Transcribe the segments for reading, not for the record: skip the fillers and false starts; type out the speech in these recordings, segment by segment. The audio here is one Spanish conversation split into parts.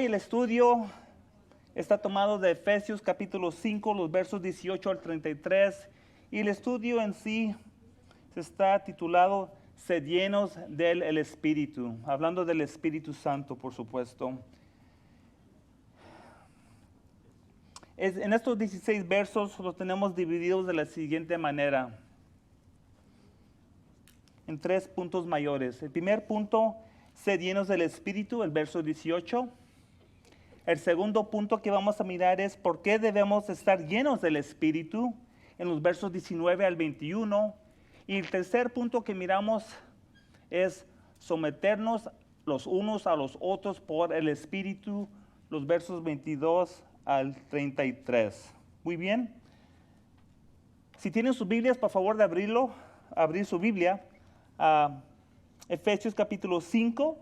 hoy el estudio está tomado de Efesios capítulo 5, los versos 18 al 33. Y el estudio en sí está titulado Sed llenos del Espíritu, hablando del Espíritu Santo, por supuesto. En estos 16 versos los tenemos divididos de la siguiente manera, en 3 puntos mayores. El primer punto, sed llenos del Espíritu, el verso 18. El segundo punto que vamos a mirar es por qué debemos estar llenos del Espíritu, en los versos 19 al 21. Y el tercer punto que miramos es someternos los unos a los otros por el Espíritu, los versos 22 al 33. Muy bien. Si tienen sus Biblias, por favor de abrir su Biblia a Efesios capítulo 5,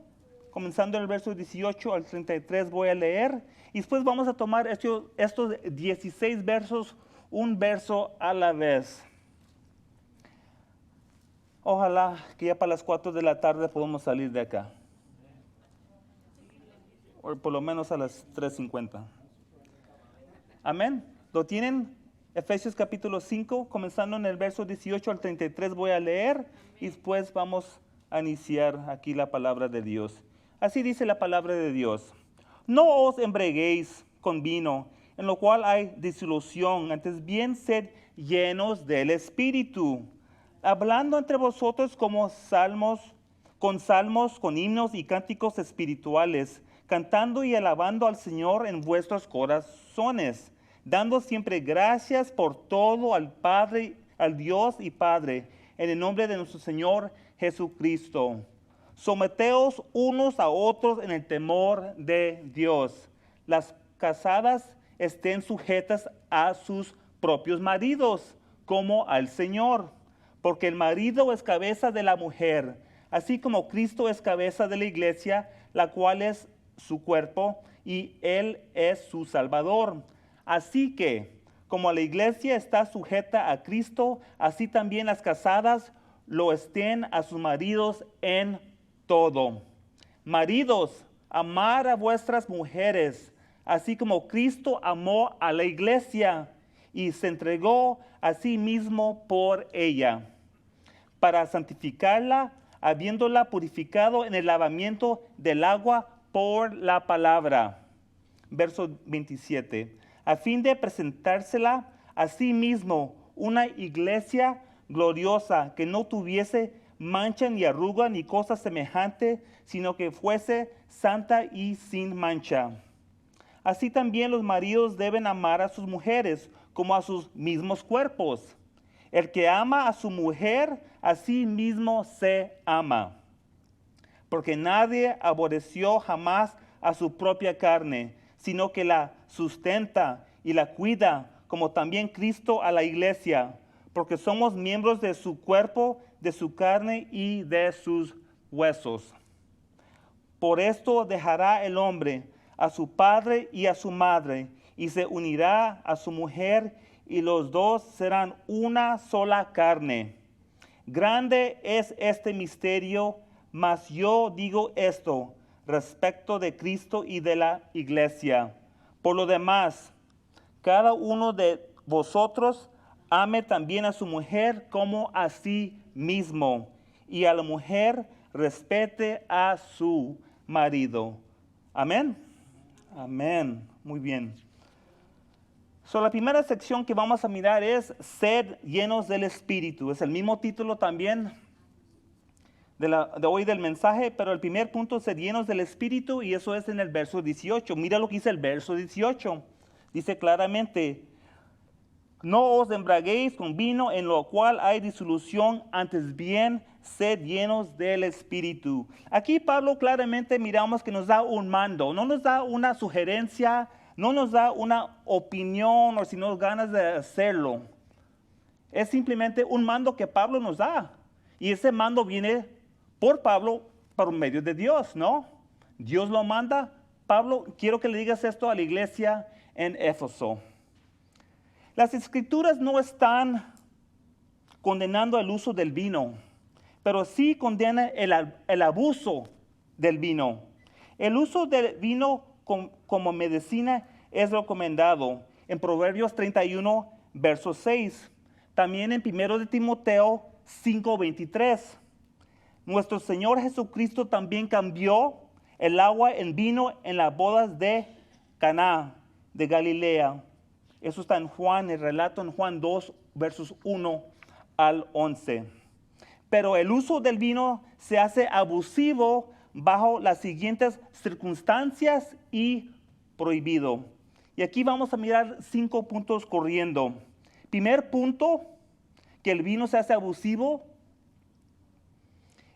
comenzando en el verso 18 al 33 voy a leer. Y después vamos a tomar estos 16 versos, un verso a la vez. Ojalá que ya para las 4 de la tarde podamos salir de acá. O por lo menos a las 3:50. Amén. ¿Lo tienen? Efesios capítulo 5, comenzando en el verso 18 al 33 voy a leer y después vamos a iniciar aquí la palabra de Dios. Así dice la palabra de Dios. No os embriaguéis con vino, en lo cual hay disolución, antes bien sed llenos del Espíritu, hablando entre vosotros con salmos, con himnos y cánticos espirituales, cantando y alabando al Señor en vuestros corazones, dando siempre gracias por todo al Padre, al Dios y Padre, en el nombre de nuestro Señor Jesucristo. Someteos unos a otros en el temor de Dios. Las casadas estén sujetas a sus propios maridos, como al Señor, porque el marido es cabeza de la mujer, así como Cristo es cabeza de la iglesia, la cual es su cuerpo, y Él es su Salvador. Así que, como la iglesia está sujeta a Cristo, así también las casadas lo estén a sus maridos en todo. Maridos, amad a vuestras mujeres, así como Cristo amó a la iglesia y se entregó a sí mismo por ella, para santificarla, habiéndola purificado en el lavamiento del agua por la palabra. Verso 27. A fin de presentársela a sí mismo una iglesia gloriosa, que no tuviese mancha ni arruga ni cosa semejante, sino que fuese santa y sin mancha. Así también los maridos deben amar a sus mujeres como a sus mismos cuerpos. El que ama a su mujer, a sí mismo se ama. Porque nadie aborreció jamás a su propia carne, sino que la sustenta y la cuida, como también Cristo a la iglesia, porque somos miembros de su cuerpo, de su carne y de sus huesos. Por esto dejará el hombre a su padre y a su madre, y se unirá a su mujer, y los dos serán una sola carne. Grande es este misterio, mas yo digo esto respecto de Cristo y de la iglesia. Por lo demás, cada uno de vosotros ame también a su mujer como a sí mismo, y a la mujer respete a su marido. Amén. Amén. Muy bien. La primera sección que vamos a mirar es Sed llenos del Espíritu. Es el mismo título también de hoy del mensaje, pero el primer punto es Sed llenos del Espíritu, y eso es en el verso 18. Mira lo que dice el verso 18. Dice claramente: no os embriaguéis con vino, en lo cual hay disolución, antes bien sed llenos del Espíritu. Aquí Pablo claramente miramos que nos da un mando, no nos da una sugerencia, no nos da una opinión o si nos ganas de hacerlo. Es simplemente un mando que Pablo nos da. Y ese mando viene por Pablo por medio de Dios, ¿no? Dios lo manda. Pablo, quiero que le digas esto a la iglesia en Éfeso. Las escrituras no están condenando el uso del vino, pero sí condenan el abuso del vino. El uso del vino como medicina es recomendado en Proverbios 31, verso 6. También en 1 de Timoteo 5:23. Nuestro Señor Jesucristo también cambió el agua en vino en las bodas de Caná de Galilea. Eso está en Juan, el relato en Juan 2, versos 1 al 11. Pero el uso del vino se hace abusivo bajo las siguientes circunstancias y prohibido. Y aquí vamos a mirar 5 puntos corriendo. Primer punto, que el vino se hace abusivo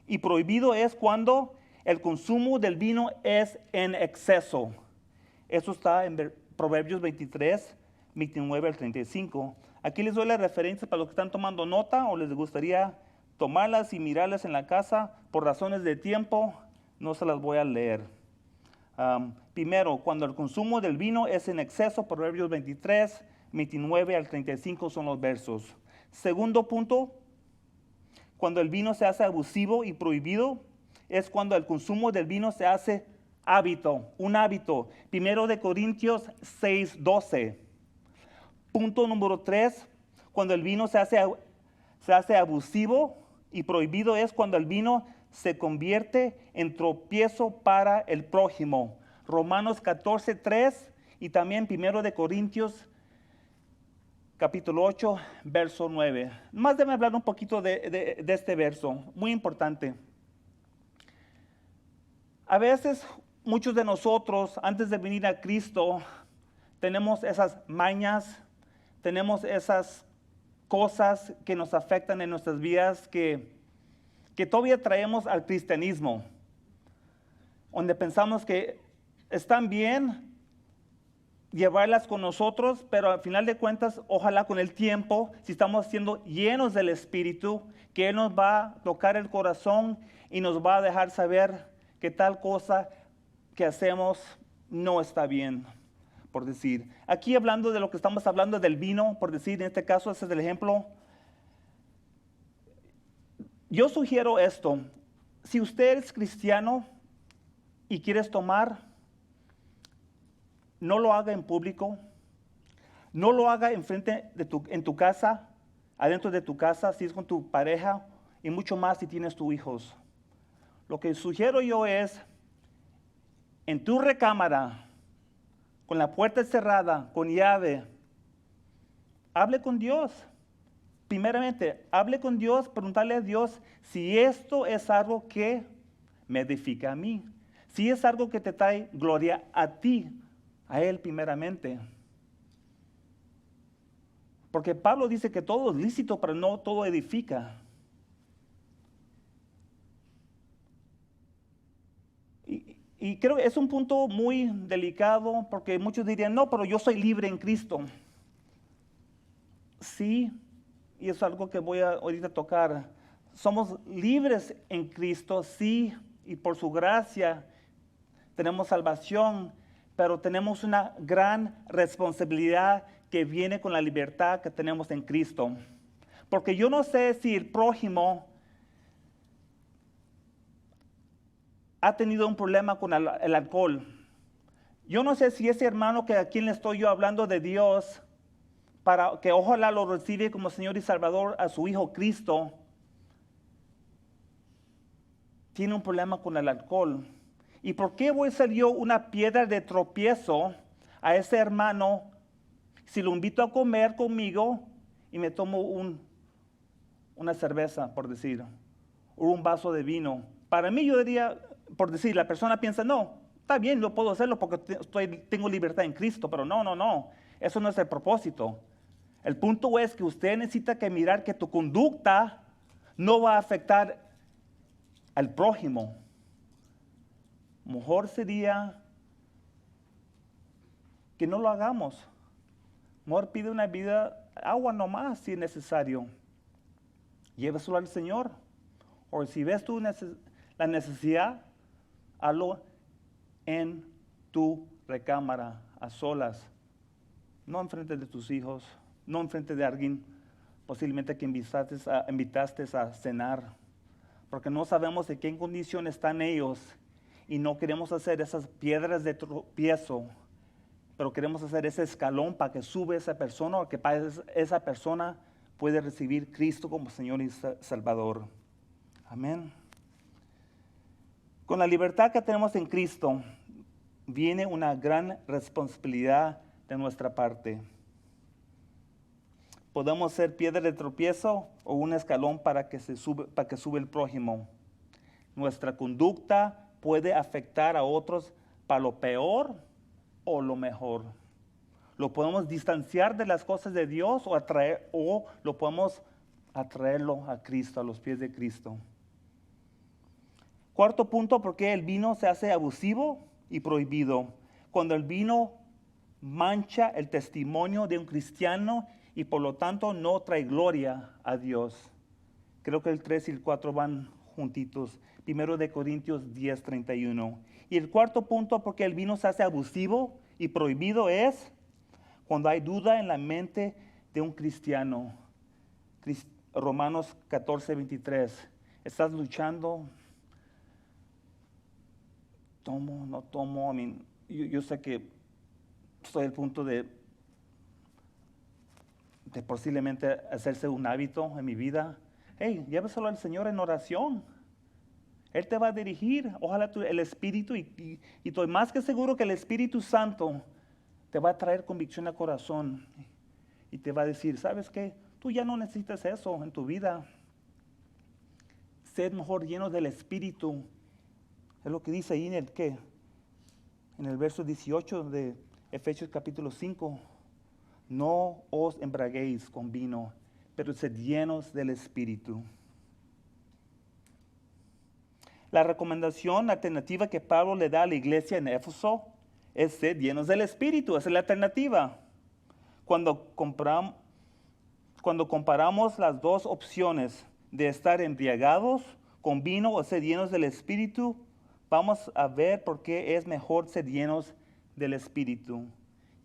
y prohibido es cuando el consumo del vino es en exceso. Eso está en Proverbios 23, 29 al 35. Aquí les doy la referencia para los que están tomando nota o les gustaría tomarlas y mirarlas en la casa. Por razones de tiempo, no se las voy a leer. Primero, cuando el consumo del vino es en exceso, Proverbios 23, 29 al 35 son los versos. Segundo punto, cuando el vino se hace abusivo y prohibido, es cuando el consumo del vino se hace hábito, un hábito. Primero de Corintios 6, 12. Punto número 3, cuando el vino se hace abusivo y prohibido es cuando el vino se convierte en tropiezo para el prójimo. Romanos 14, 3 y también 1 de Corintios capítulo 8, verso 9. Más déjame hablar un poquito de este verso, muy importante. A veces muchos de nosotros, antes de venir a Cristo, tenemos esas mañas, tenemos esas cosas que nos afectan en nuestras vidas que todavía traemos al cristianismo, donde pensamos que están bien llevarlas con nosotros, pero al final de cuentas, ojalá con el tiempo, si estamos siendo llenos del Espíritu, que Él nos va a tocar el corazón y nos va a dejar saber que tal cosa que hacemos no está bien, por decir. Aquí hablando de lo que estamos hablando del vino, por decir, en este caso ese es el ejemplo. Yo sugiero esto, si usted es cristiano y quieres tomar, no lo haga en público, no lo haga en tu casa, adentro de tu casa, si es con tu pareja, y mucho más si tienes tus hijos. Lo que sugiero yo es, en tu recámara, con la puerta cerrada, con llave, hable con Dios. Primeramente, hable con Dios, preguntarle a Dios si esto es algo que me edifica a mí, si es algo que te trae gloria a ti, a Él primeramente. Porque Pablo dice que todo es lícito, pero no todo edifica. Y creo que es un punto muy delicado, porque muchos dirían, no, pero yo soy libre en Cristo. Sí, y es algo que voy a ahorita tocar. Somos libres en Cristo, sí, y por su gracia tenemos salvación, pero tenemos una gran responsabilidad que viene con la libertad que tenemos en Cristo. Porque yo no sé si el prójimo ha tenido un problema con el alcohol. Yo no sé si ese hermano que a quien le estoy yo hablando de Dios, para que ojalá lo recibe como Señor y Salvador a su Hijo Cristo, tiene un problema con el alcohol. ¿Y por qué voy a ser yo una piedra de tropiezo a ese hermano si lo invito a comer conmigo y me tomo una cerveza, por decir, o un vaso de vino? Para mí yo diría, por decir, la persona piensa, no, está bien, yo puedo hacerlo porque tengo libertad en Cristo, pero no, eso no es el propósito. El punto es que usted necesita que mirar que tu conducta no va a afectar al prójimo. Mejor sería que no lo hagamos. Mejor pide una vida, agua nomás si es necesario. Lléveselo al Señor. O si ves tú la necesidad, hazlo en tu recámara, a solas. No enfrente de tus hijos, no enfrente de alguien posiblemente que invitaste a cenar. Porque no sabemos en qué condición están ellos. y no queremos hacer esas piedras de tropiezo, pero queremos hacer ese escalón para que sube esa persona o que para esa persona puede recibir Cristo como Señor y Salvador. Amén. Con la libertad que tenemos en Cristo viene una gran responsabilidad de nuestra parte. Podemos ser piedra de tropiezo o un escalón para que sube el prójimo. Nuestra conducta puede afectar a otros para lo peor o lo mejor. Lo podemos distanciar de las cosas de Dios o lo podemos atraerlo a Cristo, a los pies de Cristo. Cuarto punto, ¿por qué el vino se hace abusivo y prohibido? Cuando el vino mancha el testimonio de un cristiano y por lo tanto no trae gloria a Dios. Creo que el 3 y el 4 van juntitos. 1 de Corintios 10:31. Y el cuarto punto, ¿por qué el vino se hace abusivo y prohibido? Es cuando hay duda en la mente de un cristiano. Romanos 14:23. Estás luchando. ¿Tomo? ¿No tomo? Yo sé que estoy al punto de posiblemente hacerse un hábito en mi vida. Hey, lléveselo al Señor en oración. Él te va a dirigir. Ojalá el Espíritu, y estoy más que seguro que el Espíritu Santo te va a traer convicción al corazón y te va a decir, ¿sabes qué? Tú ya no necesitas eso en tu vida. Sed mejor lleno del Espíritu. Es lo que dice ahí en el verso 18 de Efesios capítulo 5. No os embriaguéis con vino, pero sed llenos del Espíritu. La recomendación alternativa que Pablo le da a la iglesia en Éfeso es sed llenos del Espíritu. Esa es la alternativa. Cuando comparamos las dos opciones de estar embriagados con vino o ser llenos del Espíritu, vamos a ver por qué es mejor ser llenos del Espíritu.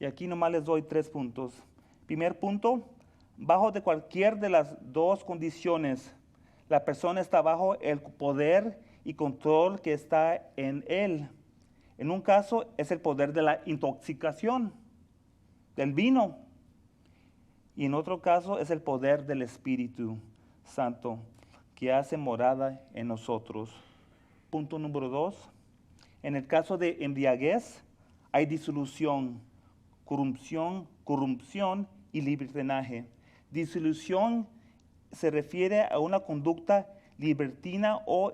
Y aquí nomás les doy 3 puntos. Primer punto, bajo de cualquier de las dos condiciones, la persona está bajo el poder y control que está en él. En un caso es el poder de la intoxicación, del vino. Y en otro caso es el poder del Espíritu Santo, que hace morada en nosotros. Punto número 2. En el caso de embriaguez, hay disolución, corrupción y libertinaje. Disolución se refiere a una conducta libertina o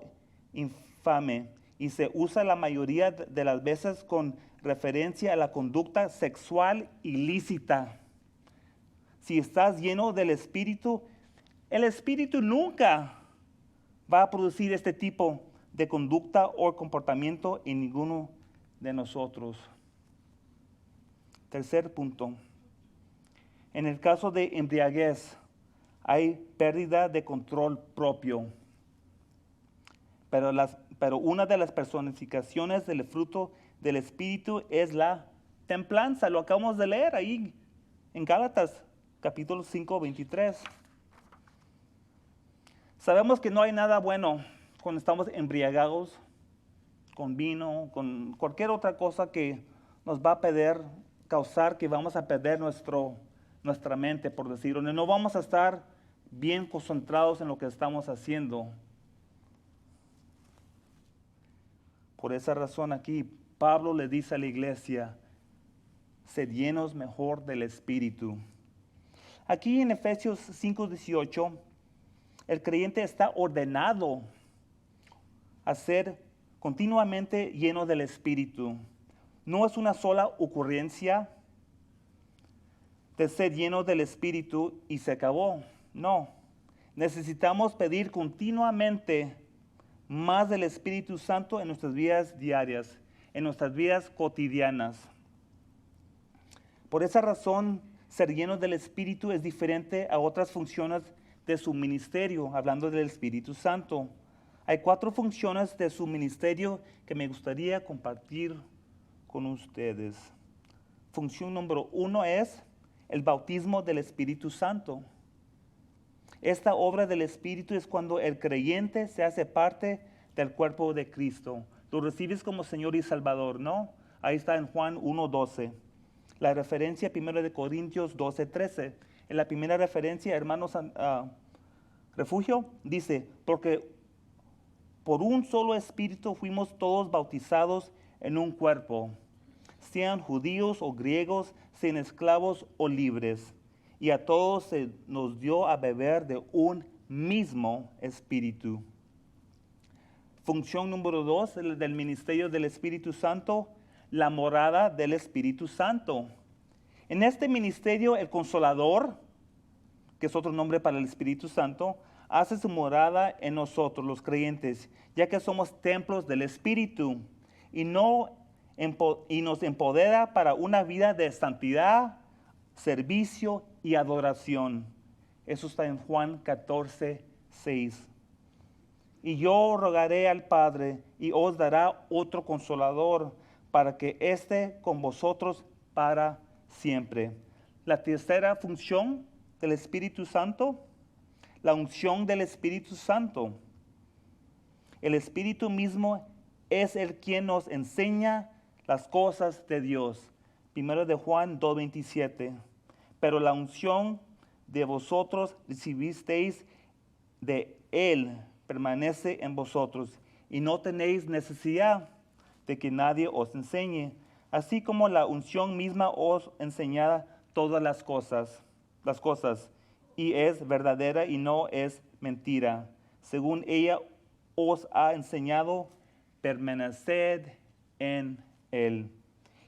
infame y se usa la mayoría de las veces con referencia a la conducta sexual ilícita. Si estás lleno del Espíritu, el Espíritu nunca va a producir este tipo de conducta o comportamiento en ninguno de nosotros. Tercer punto. En el caso de embriaguez, hay pérdida de control propio. Pero una de las personificaciones del fruto del Espíritu es la templanza. Lo acabamos de leer ahí en Gálatas, capítulo 5, 23. Sabemos que no hay nada bueno cuando estamos embriagados con vino, con cualquier otra cosa que nos va a causar que vamos a perder nuestra mente, por decirlo. No vamos a estar bien concentrados en lo que estamos haciendo. Por esa razón aquí Pablo le dice a la iglesia, sed llenos mejor del Espíritu. Aquí en Efesios 5:18, el creyente está ordenado a ser continuamente lleno del Espíritu. No es una sola ocurrencia de ser lleno del Espíritu y se acabó. No, necesitamos pedir continuamente más del Espíritu Santo en nuestras vidas diarias, en nuestras vidas cotidianas. Por esa razón, ser lleno del Espíritu es diferente a otras funciones de su ministerio, hablando del Espíritu Santo. Hay 4 funciones de su ministerio que me gustaría compartir con ustedes. Función número 1 es el bautismo del Espíritu Santo. Esta obra del Espíritu es cuando el creyente se hace parte del cuerpo de Cristo. lo recibes como Señor y Salvador, ¿no? Ahí está en Juan 1:12. La referencia primero de Corintios 12:13. En la primera referencia, hermanos, refugio, dice, porque por un solo espíritu fuimos todos bautizados en un cuerpo, sean judíos o griegos, sean esclavos o libres, y a todos se nos dio a beber de un mismo espíritu. Función número 2 del ministerio del Espíritu Santo, la morada del Espíritu Santo. En este ministerio, el Consolador, que es otro nombre para el Espíritu Santo, hace su morada en nosotros, los creyentes, ya que somos templos del Espíritu, y nos empodera para una vida de santidad, servicio y adoración. Eso está en Juan 14:6. Y yo rogaré al Padre, y os dará otro Consolador, para que esté con vosotros para siempre. La tercera función del Espíritu Santo, la unción del Espíritu Santo. El Espíritu mismo es el quien nos enseña las cosas de Dios. Primero de Juan 2:27. Pero la unción de vosotros recibisteis de Él, permanece en vosotros, y no tenéis necesidad de que nadie os enseñe, así como la unción misma os enseñará todas las cosas, y es verdadera y no es mentira. Según ella os ha enseñado, permaneced en Él.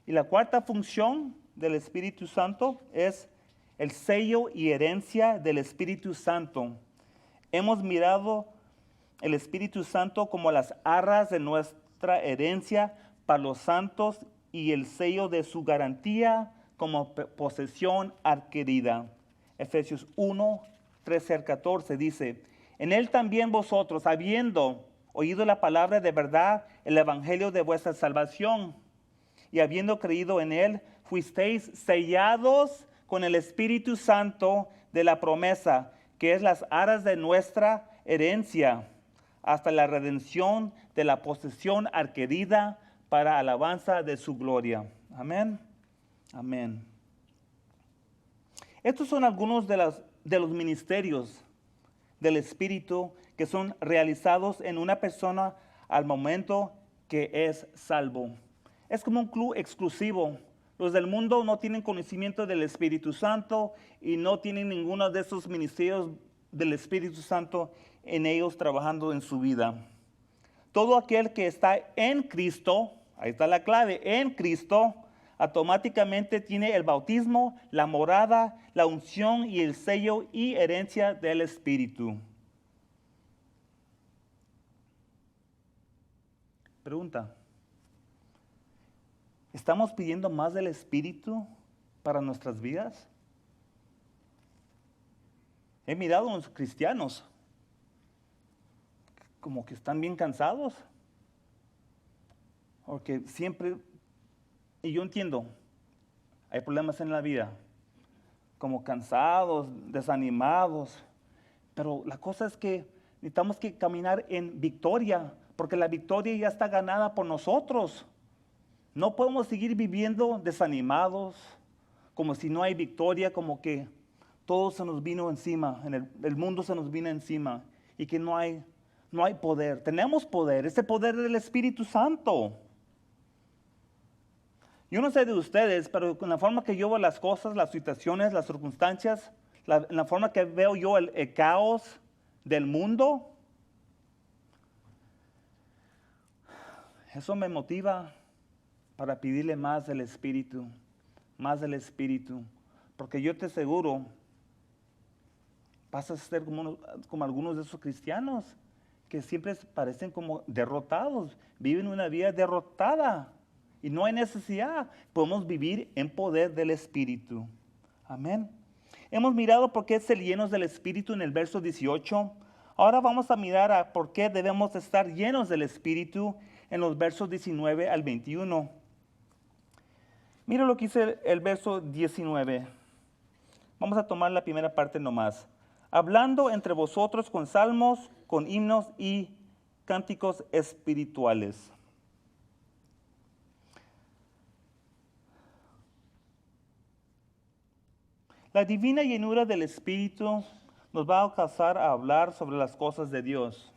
Y la cuarta función del Espíritu Santo es el sello y herencia del Espíritu Santo. Hemos mirado el Espíritu Santo como las arras de nuestra herencia para los santos y el sello de su garantía como posesión adquirida. Efesios 1:13-14 dice, en Él también vosotros, habiendo oído la palabra de verdad, el evangelio de vuestra salvación, y habiendo creído en Él, fuisteis sellados con el Espíritu Santo de la promesa, que es las arras de nuestra herencia, hasta la redención de la posesión adquirida para alabanza de su gloria. Amén. Amén. Estos son algunos de los ministerios del Espíritu que son realizados en una persona al momento que es salvo. Es como un club exclusivo. Los del mundo no tienen conocimiento del Espíritu Santo y no tienen ninguno de esos ministerios del Espíritu Santo en ellos trabajando en su vida. Todo aquel que está en Cristo, ahí está la clave, en Cristo, automáticamente tiene el bautismo, la morada, la unción y el sello y herencia del Espíritu. Pregunta. ¿Estamos pidiendo más del Espíritu para nuestras vidas? He mirado a los cristianos como que están bien cansados. Porque siempre, y yo entiendo, hay problemas en la vida, como cansados, desanimados. Pero la cosa es que necesitamos que caminar en victoria, porque la victoria ya está ganada por nosotros. No podemos seguir viviendo desanimados, como si no hay victoria, como que todo se nos vino encima, el mundo se nos vino encima y que no hay poder. Tenemos poder, ese poder del Espíritu Santo. Yo no sé de ustedes, pero con la forma que yo veo las cosas, las situaciones, las circunstancias, la forma que veo yo el caos del mundo, eso me motiva para pedirle más del Espíritu, porque yo te aseguro, vas a ser como algunos de esos cristianos que siempre parecen como derrotados, viven una vida derrotada y no hay necesidad, podemos vivir en poder del Espíritu. Amén. Hemos mirado por qué ser llenos del Espíritu en el verso 18. Ahora vamos a mirar a por qué debemos estar llenos del Espíritu en los versos 19 al 21. Mira lo que dice el verso 19. Vamos a tomar la primera parte nomás. Hablando entre vosotros con salmos, con himnos y cánticos espirituales. La divina llenura del Espíritu nos va a causar a hablar sobre las cosas de Dios.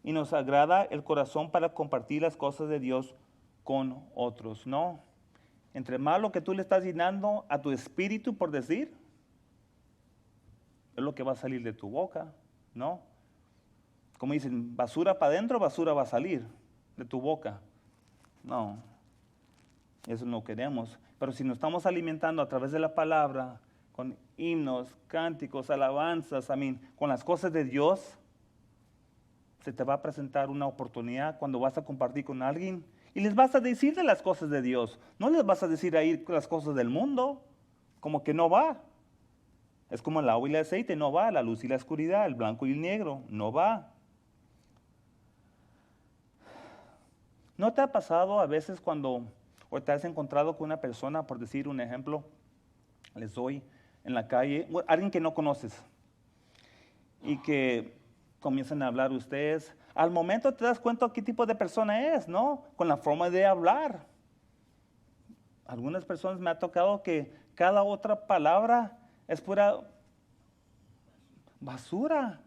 Y nos agrada el corazón para compartir las cosas de Dios con otros, ¿no? Entre más lo que tú le estás llenando a tu espíritu, por decir, es lo que va a salir de tu boca, ¿no? Como dicen, basura para adentro, basura va a salir de tu boca. No, eso no queremos. Pero si nos estamos alimentando a través de la palabra, con himnos, cánticos, alabanzas, con las cosas de Dios, se te va a presentar una oportunidad cuando vas a compartir con alguien y les vas a decir de las cosas de Dios. No les vas a decir ahí las cosas del mundo, como que no va. Es como el agua y el aceite, no va. La luz y la oscuridad, el blanco y el negro, no va. ¿No te ha pasado a veces cuando o te has encontrado con una persona, por decir un ejemplo, les doy en la calle, alguien que no conoces y que comienzan a hablar ustedes, al momento te das cuenta qué tipo de persona es, ¿no? Con la forma de hablar. Algunas personas me ha tocado que cada otra palabra es pura basura.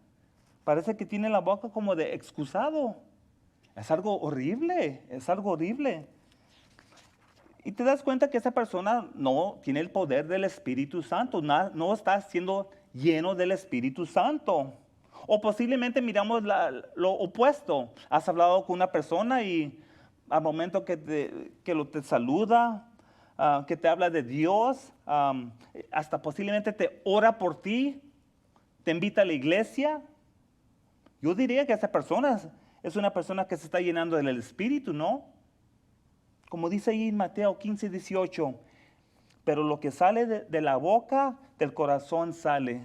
Parece que tiene la boca como de excusado. Es algo horrible, es algo horrible. Y te das cuenta que esa persona no tiene el poder del Espíritu Santo, no está siendo lleno del Espíritu Santo. O posiblemente miramos lo opuesto. Has hablado con una persona y al momento que te saluda, que te habla de Dios, hasta posiblemente te ora por ti, te invita a la iglesia. Yo diría que esa persona es una persona que se está llenando del Espíritu, ¿no? Como dice ahí en Mateo 15, 18, pero lo que sale de la boca, del corazón sale,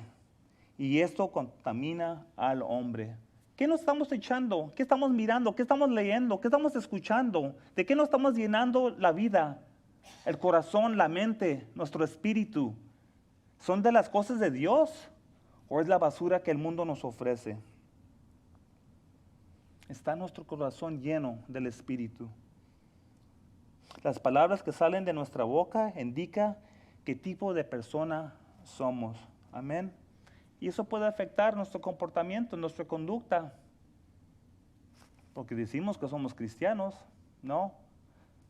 y esto contamina al hombre. ¿Qué nos estamos echando? ¿Qué estamos mirando? ¿Qué estamos leyendo? ¿Qué estamos escuchando? ¿De qué nos estamos llenando la vida? El corazón, la mente, nuestro espíritu. ¿Son de las cosas de Dios o es la basura que el mundo nos ofrece? Está nuestro corazón lleno del Espíritu. Las palabras que salen de nuestra boca indican qué tipo de persona somos. Amén. Y eso puede afectar nuestro comportamiento, nuestra conducta. Porque decimos que somos cristianos, ¿no?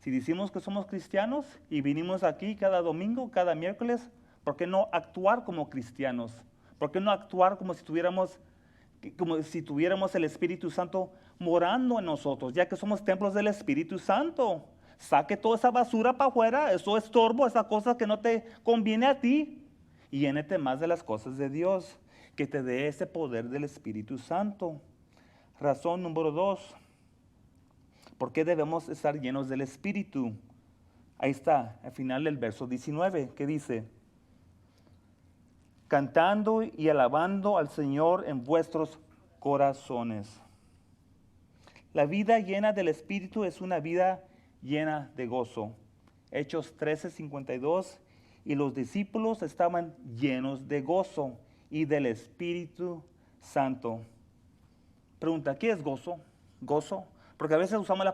Si decimos que somos cristianos y vinimos aquí cada domingo, cada miércoles, ¿por qué no actuar como cristianos? ¿Por qué no actuar como si tuviéramos el Espíritu Santo morando en nosotros, ya que somos templos del Espíritu Santo? Saque toda esa basura para afuera, eso estorbo, esa cosa que no te conviene a ti. Y llénete más de las cosas de Dios, que te dé ese poder del Espíritu Santo. Razón número 2. ¿Por qué debemos estar llenos del Espíritu? Ahí está, al final del verso 19, que dice: cantando y alabando al Señor en vuestros corazones. La vida llena del Espíritu es una vida llena de gozo. Hechos 13:52, y los discípulos estaban llenos de gozo y del Espíritu Santo. Pregunta, ¿qué es gozo? ¿Gozo? Porque a veces usamos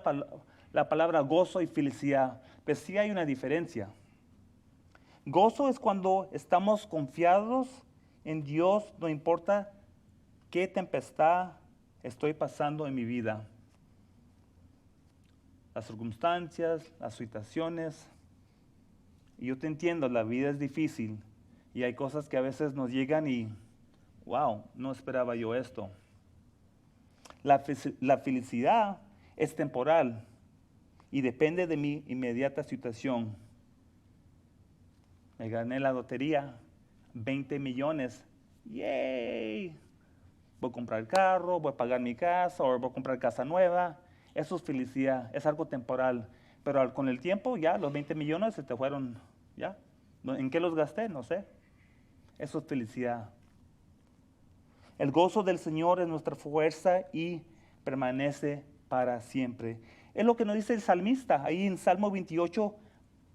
la palabra gozo y felicidad, pero sí hay una diferencia. Gozo es cuando estamos confiados en Dios, no importa qué tempestad estoy pasando en mi vida. Las circunstancias, las situaciones. Y yo te entiendo, la vida es difícil y hay cosas que a veces nos llegan y, wow, no esperaba yo esto. La felicidad es temporal y depende de mi inmediata situación. Me gané la lotería, 20 millones, ¡yay! Voy a comprar el carro, voy a pagar mi casa o voy a comprar casa nueva. Eso es felicidad, es algo temporal. Pero con el tiempo ya los 20 millones se te fueron, ya. ¿En qué los gasté? No sé. Eso es felicidad. El gozo del Señor es nuestra fuerza y permanece para siempre. Es lo que nos dice el salmista ahí en Salmo 28,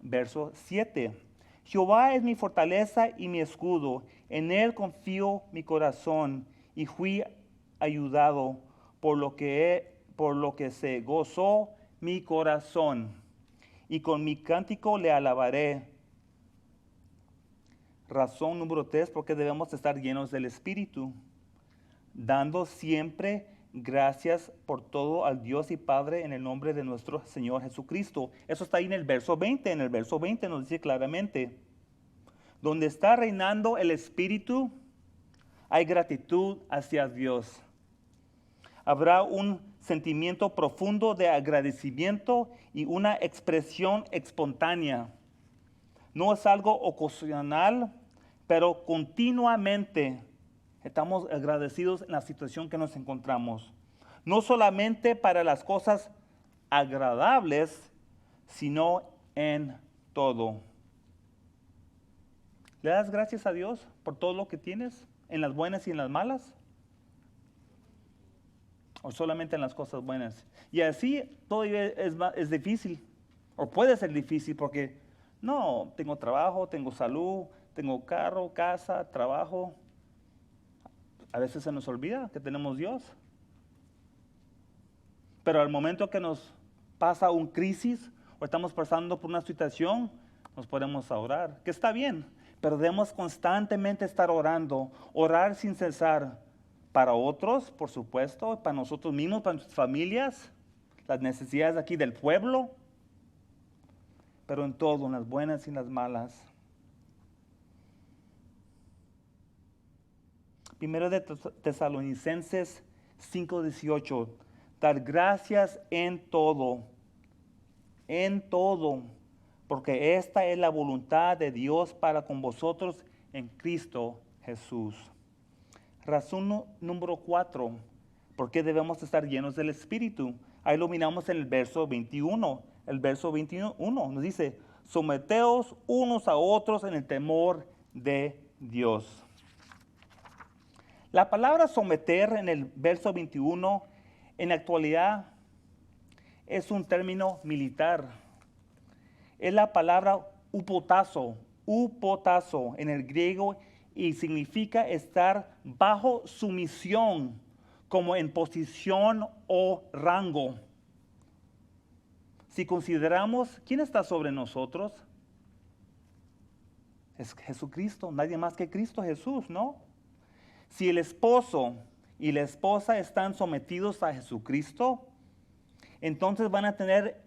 verso 7. Jehová es mi fortaleza y mi escudo, en él confío mi corazón y fui ayudado por lo que se gozó mi corazón y con mi cántico le alabaré. Razón número 3, porque debemos estar llenos del Espíritu, dando siempre gracias por todo al Dios y Padre en el nombre de nuestro Señor Jesucristo. Eso está ahí en el verso 20. En el verso 20 nos dice claramente, donde está reinando el Espíritu, hay gratitud hacia Dios. Habrá un sentimiento profundo de agradecimiento y una expresión espontánea. No es algo ocasional, pero continuamente estamos agradecidos en la situación que nos encontramos. No solamente para las cosas agradables, sino en todo. ¿Le das gracias a Dios por todo lo que tienes, en las buenas y en las malas? ¿O solamente en las cosas buenas? Y así todavía es difícil, o puede ser difícil porque no, tengo trabajo, tengo salud, tengo carro, casa, trabajo. A veces se nos olvida que tenemos Dios. Pero al momento que nos pasa una crisis o estamos pasando por una situación, nos podemos orar, que está bien, pero debemos constantemente estar orando, orar sin cesar para otros, por supuesto, para nosotros mismos, para nuestras familias, las necesidades aquí del pueblo, pero en todo, en las buenas y en las malas. Primero de Tesalonicenses 5:18, dar gracias en todo, porque esta es la voluntad de Dios para con vosotros en Cristo Jesús. Razón número 4, ¿por qué debemos estar llenos del Espíritu? Ahí lo miramos en el verso 21. El verso 21 nos dice, someteos unos a otros en el temor de Dios. La palabra someter en el verso 21 en la actualidad es un término militar. Es la palabra upotazo en el griego y significa estar bajo sumisión, como en posición o rango. Si consideramos, ¿quién está sobre nosotros? Es Jesucristo, nadie más que Cristo Jesús, ¿no? Si el esposo y la esposa están sometidos a Jesucristo, entonces van a tener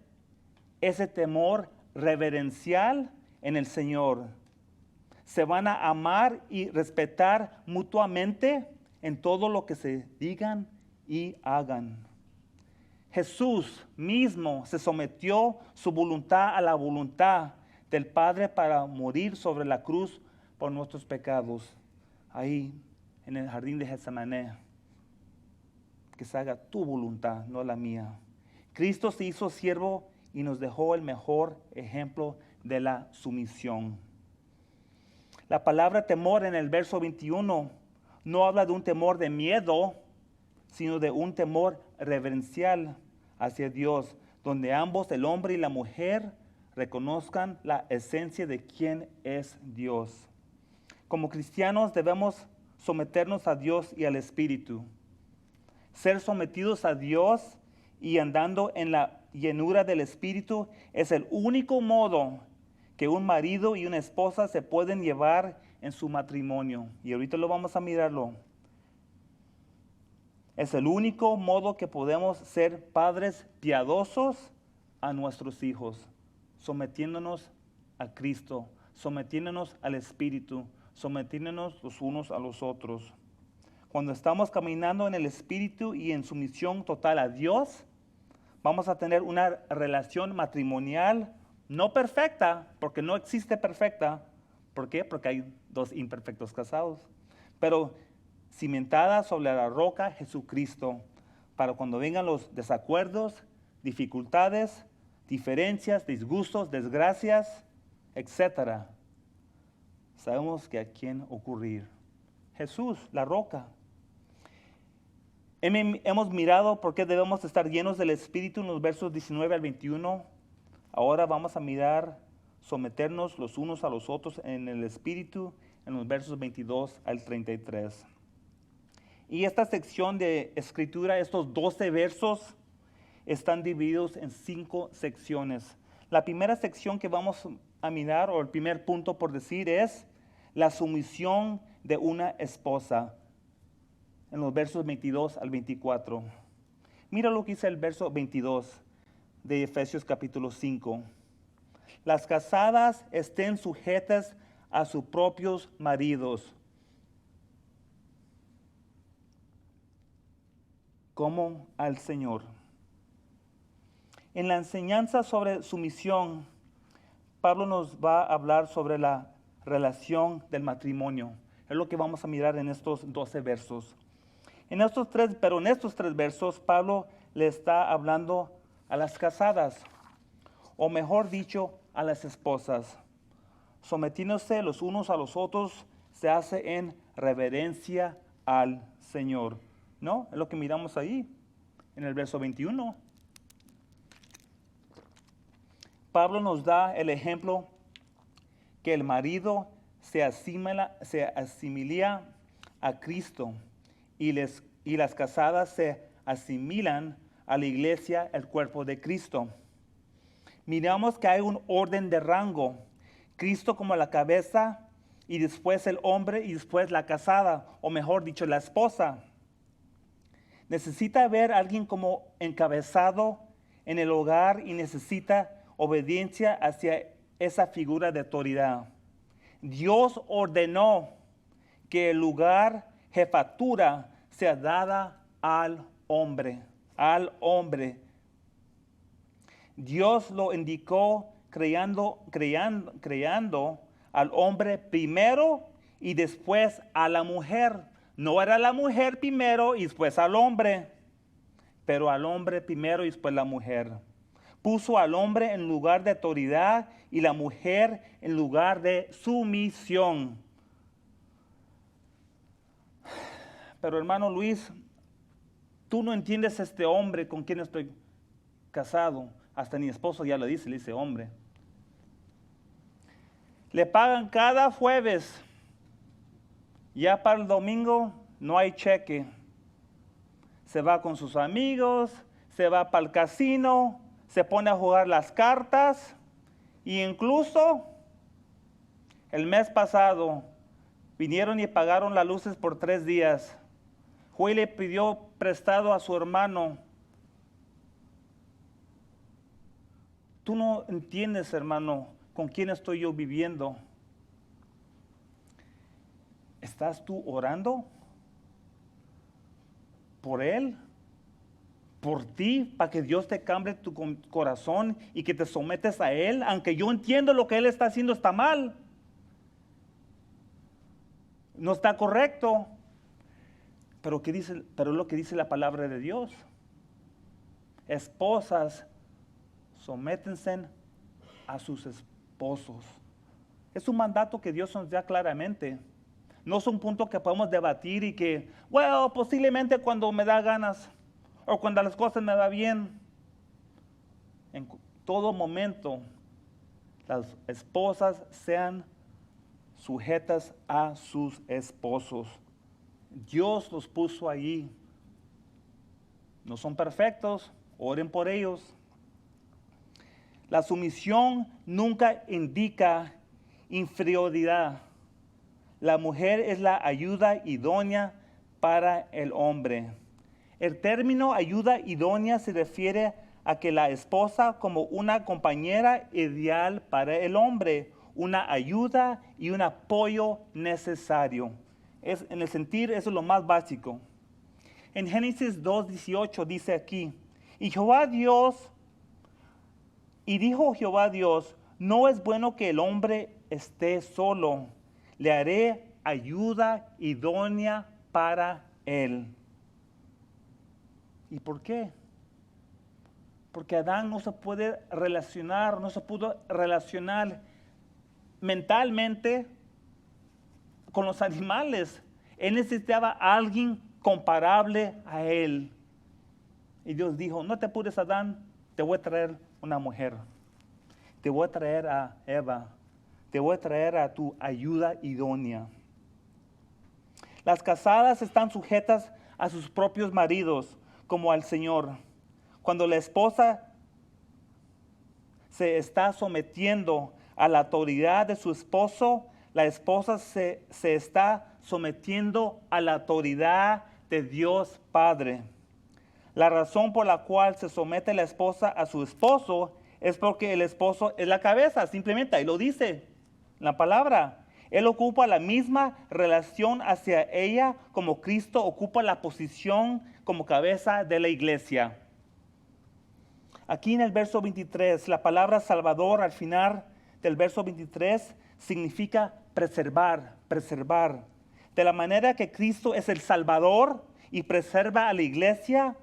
ese temor reverencial en el Señor. Se van a amar y respetar mutuamente en todo lo que se digan y hagan. Jesús mismo se sometió su voluntad a la voluntad del Padre para morir sobre la cruz por nuestros pecados. Ahí en el jardín de Getsemaní. Que se haga tu voluntad, no la mía. Cristo se hizo siervo y nos dejó el mejor ejemplo de la sumisión. La palabra temor en el verso 21 no habla de un temor de miedo, sino de un temor reverencial hacia Dios, donde ambos, el hombre y la mujer, reconozcan la esencia de quién es Dios. Como cristianos debemos someternos a Dios y al Espíritu. Ser sometidos a Dios y andando en la llenura del Espíritu es el único modo que un marido y una esposa se pueden llevar en su matrimonio. Y ahorita lo vamos a mirarlo. Es el único modo que podemos ser padres piadosos a nuestros hijos, sometiéndonos a Cristo, sometiéndonos al Espíritu, sometiéndonos los unos a los otros. Cuando estamos caminando en el Espíritu y en sumisión total a Dios, vamos a tener una relación matrimonial no perfecta, porque no existe perfecta. ¿Por qué? Porque hay dos imperfectos casados. Pero cimentada sobre la roca Jesucristo, para cuando vengan los desacuerdos, dificultades, diferencias, disgustos, desgracias, etc. Sabemos que a quién ocurrir. Jesús, la roca. Hemos mirado por qué debemos estar llenos del Espíritu en los versos 19 al 21. Ahora vamos a mirar, someternos los unos a los otros en el Espíritu en los versos 22 al 33. Y esta sección de escritura, estos 12 versos, están divididos en 5 secciones. La primera sección que vamos a mirar, o el primer punto por decir, es la sumisión de una esposa, en los versos 22 al 24. Mira lo que dice el verso 22 de Efesios capítulo 5. Las casadas estén sujetas a sus propios maridos, como al Señor. En la enseñanza sobre sumisión, Pablo nos va a hablar sobre la relación del matrimonio. Es lo que vamos a mirar en estos 12 versos. En estos tres versos, Pablo le está hablando a las casadas, o mejor dicho, a las esposas. Sometiéndose los unos a los otros se hace en reverencia al Señor. ¿No? Es lo que miramos ahí, en el verso 21. Pablo nos da el ejemplo que el marido se asimila a Cristo y las casadas se asimilan a la iglesia, el cuerpo de Cristo. Miramos que hay un orden de rango. Cristo como la cabeza y después el hombre y después la casada, o mejor dicho, la esposa. Necesita ver a alguien como encabezado en el hogar y necesita obediencia hacia esa figura de autoridad. Dios ordenó que el lugar, jefatura, sea dada al hombre. Dios lo indicó creando al hombre primero y después a la mujer. No era la mujer primero y después al hombre, pero al hombre primero y después la mujer. Puso al hombre en lugar de autoridad y la mujer en lugar de sumisión. Pero hermano Luis, tú no entiendes a este hombre con quien estoy casado. Hasta mi esposo ya le dice hombre. Le pagan cada jueves. Ya para el domingo no hay cheque. Se va con sus amigos, se va para el casino, se pone a jugar las cartas. E incluso el mes pasado vinieron y pagaron las luces por 3 días. Fue y le pidió prestado a su hermano. Tú no entiendes, hermano, con quién estoy yo viviendo. ¿Estás tú orando por él? ¿Por ti? Para que Dios te cambie tu corazón y que te sometes a él. Aunque yo entiendo lo que él está haciendo está mal. No está correcto. Pero es lo que dice la palabra de Dios. Esposas, sométense a sus esposos. Es un mandato que Dios nos da claramente. No es un punto que podemos debatir y que, bueno, posiblemente cuando me da ganas o cuando las cosas me van bien. En todo momento, las esposas sean sujetas a sus esposos. Dios los puso allí. No son perfectos, oren por ellos. La sumisión nunca indica inferioridad. La mujer es la ayuda idónea para el hombre. El término ayuda idónea se refiere a que la esposa como una compañera ideal para el hombre, una ayuda y un apoyo necesario. En el sentir, eso es lo más básico. En Génesis 2:18 dice aquí, y dijo Jehová Dios, no es bueno que el hombre esté solo, le haré ayuda idónea para él. ¿Y por qué? Porque Adán no se pudo relacionar mentalmente con los animales. Él necesitaba a alguien comparable a él. Y Dios dijo, no te apures, Adán, te voy a traer una mujer. Te voy a traer a Eva. Te voy a traer a tu ayuda idónea. Las casadas están sujetas a sus propios maridos como al Señor. Cuando la esposa se está sometiendo a la autoridad de su esposo, la esposa se está sometiendo a la autoridad de Dios Padre. La razón por la cual se somete la esposa a su esposo es porque el esposo es la cabeza, simplemente ahí lo dice en la palabra. Él ocupa la misma relación hacia ella como Cristo ocupa la posición como cabeza de la iglesia. Aquí en el verso 23, la palabra Salvador al final del verso 23 significa preservar, preservar. De la manera que Cristo es el Salvador y preserva a la iglesia,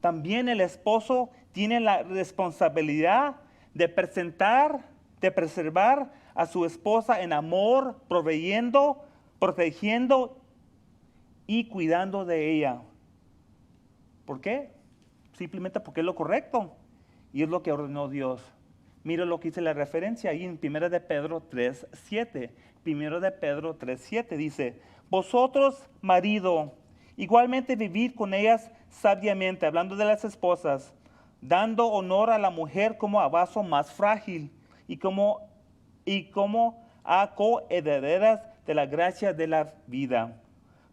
también el esposo tiene la responsabilidad de preservar a su esposa en amor, proveyendo, protegiendo y cuidando de ella. ¿Por qué? Simplemente porque es lo correcto y es lo que ordenó Dios. Mira lo que dice la referencia ahí en 1 de Pedro 3:7. 1 de Pedro 3:7 dice: vosotros, marido, igualmente vivid con ellas sabiamente, hablando de las esposas, dando honor a la mujer como a vaso más frágil y como a coherederas de la gracia de la vida,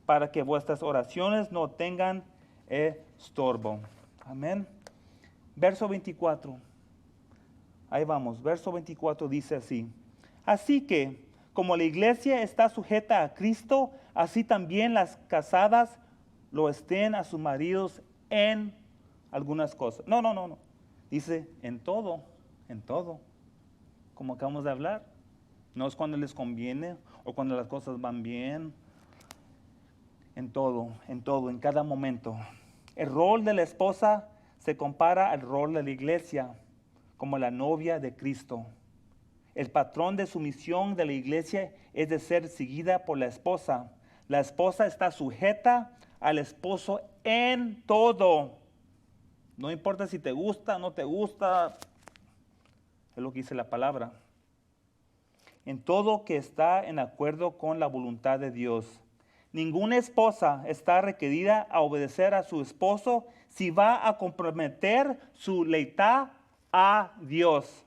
para que vuestras oraciones no tengan estorbo. Amén. Verso 24. Ahí vamos. Verso 24 dice así: así que, como la iglesia está sujeta a Cristo, así también las casadas lo estén a sus maridos en algunas cosas. No. Dice en todo, como acabamos de hablar. No es cuando les conviene o cuando las cosas van bien. En todo, en cada momento. El rol de la esposa se compara al rol de la iglesia como la novia de Cristo. El patrón de sumisión de la iglesia es de ser seguida por la esposa. La esposa está sujeta al esposo en todo. No importa si te gusta o no te gusta, es lo que dice la palabra. En todo que está en acuerdo con la voluntad de Dios. Ninguna esposa está requerida a obedecer a su esposo si va a comprometer su lealtad a Dios.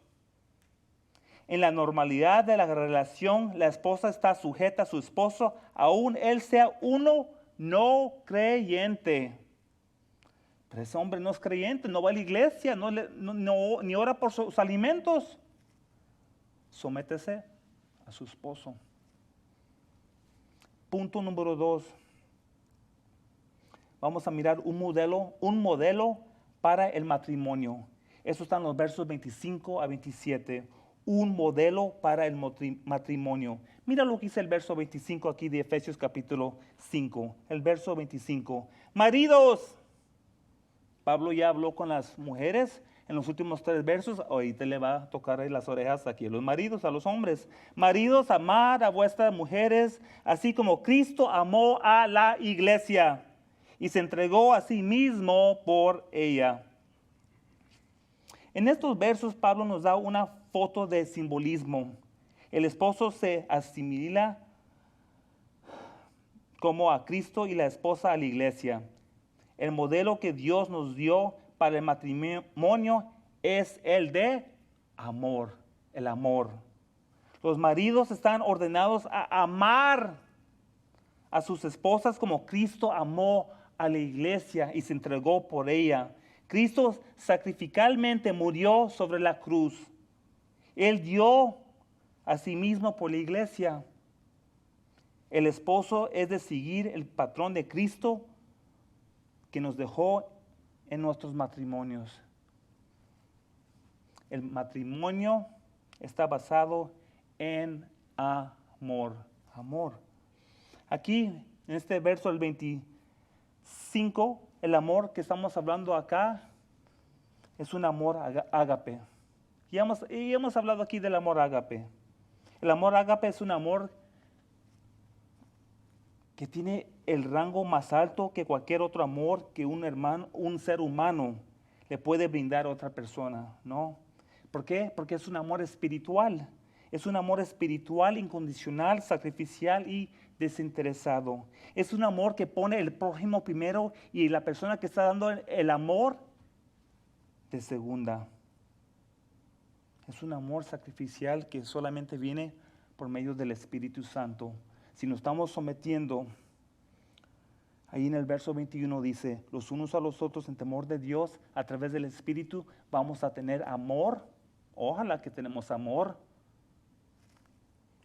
En la normalidad de la relación, la esposa está sujeta a su esposo, aun él sea uno no creyente. Pero ese hombre no es creyente, no va a la iglesia, ni ora por sus alimentos. Sométese a su esposo. Punto número 2. Vamos a mirar un modelo para el matrimonio. Eso está en los versos 25 a 27. Un modelo para el matrimonio. Mira lo que dice el verso 25 aquí de Efesios capítulo 5. El verso 25. Maridos. Pablo ya habló con las mujeres en los últimos 3 versos. Ahorita le va a tocar las orejas aquí a los maridos, a los hombres. Maridos, amad a vuestras mujeres, así como Cristo amó a la iglesia y se entregó a sí mismo por ella. En estos versos Pablo nos da una foto de simbolismo. El esposo se asimila como a Cristo y la esposa a la iglesia. El modelo que Dios nos dio para el matrimonio es el de amor, el amor. Los maridos están ordenados a amar a sus esposas como Cristo amó a la iglesia y se entregó por ella. Cristo sacrificalmente murió sobre la cruz. Él dio a sí mismo por la iglesia. El esposo es de seguir el patrón de Cristo que nos dejó en nuestros matrimonios. El matrimonio está basado en amor. Amor. Aquí, en este verso del 25, el amor que estamos hablando acá es un amor ágape. Y hemos hablado aquí del amor ágape. El amor ágape es un amor que tiene el rango más alto que cualquier otro amor que un ser humano le puede brindar a otra persona, ¿no? ¿Por qué? Porque es un amor espiritual. Es un amor espiritual, incondicional, sacrificial y desinteresado. Es un amor que pone el prójimo primero y la persona que está dando el amor de segunda. Es un amor sacrificial que solamente viene por medio del Espíritu Santo. Si nos estamos sometiendo, ahí en el verso 21 dice, los unos a los otros en temor de Dios, a través del Espíritu vamos a tener amor. Ojalá que tenemos amor.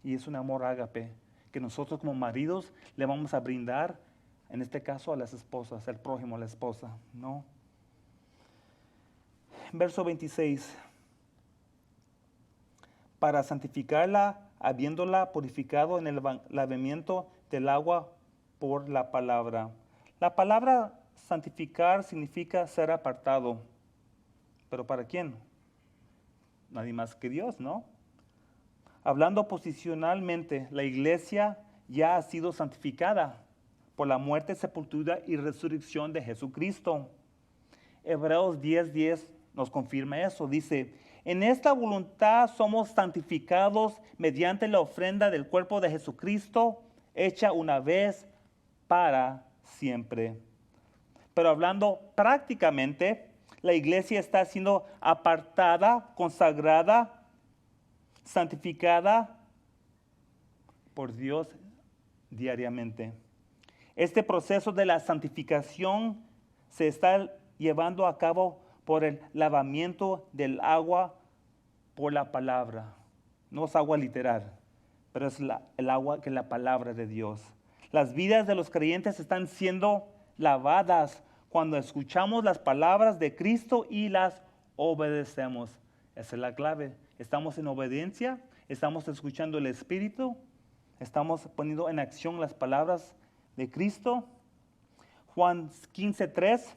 Y es un amor ágape, que nosotros como maridos le vamos a brindar, en este caso a las esposas, al prójimo, a la esposa, ¿no? Verso 26. Para santificarla, habiéndola purificado en el lavamiento del agua por la palabra. La palabra santificar significa ser apartado. ¿Pero para quién? Nadie más que Dios, ¿no? Hablando posicionalmente, la iglesia ya ha sido santificada por la muerte, sepultura y resurrección de Jesucristo. Hebreos 10:10 nos confirma eso. Dice, en esta voluntad somos santificados mediante la ofrenda del cuerpo de Jesucristo, hecha una vez para siempre. Pero hablando prácticamente, la iglesia está siendo apartada, consagrada, santificada por Dios diariamente. Este proceso de la santificación se está llevando a cabo por el lavamiento del agua por la palabra. No es agua literal, pero es el agua que es la palabra de Dios. Las vidas de los creyentes están siendo lavadas cuando escuchamos las palabras de Cristo y las obedecemos. Esa es la clave. Estamos en obediencia, estamos escuchando el Espíritu, estamos poniendo en acción las palabras de Cristo. Juan 15:3.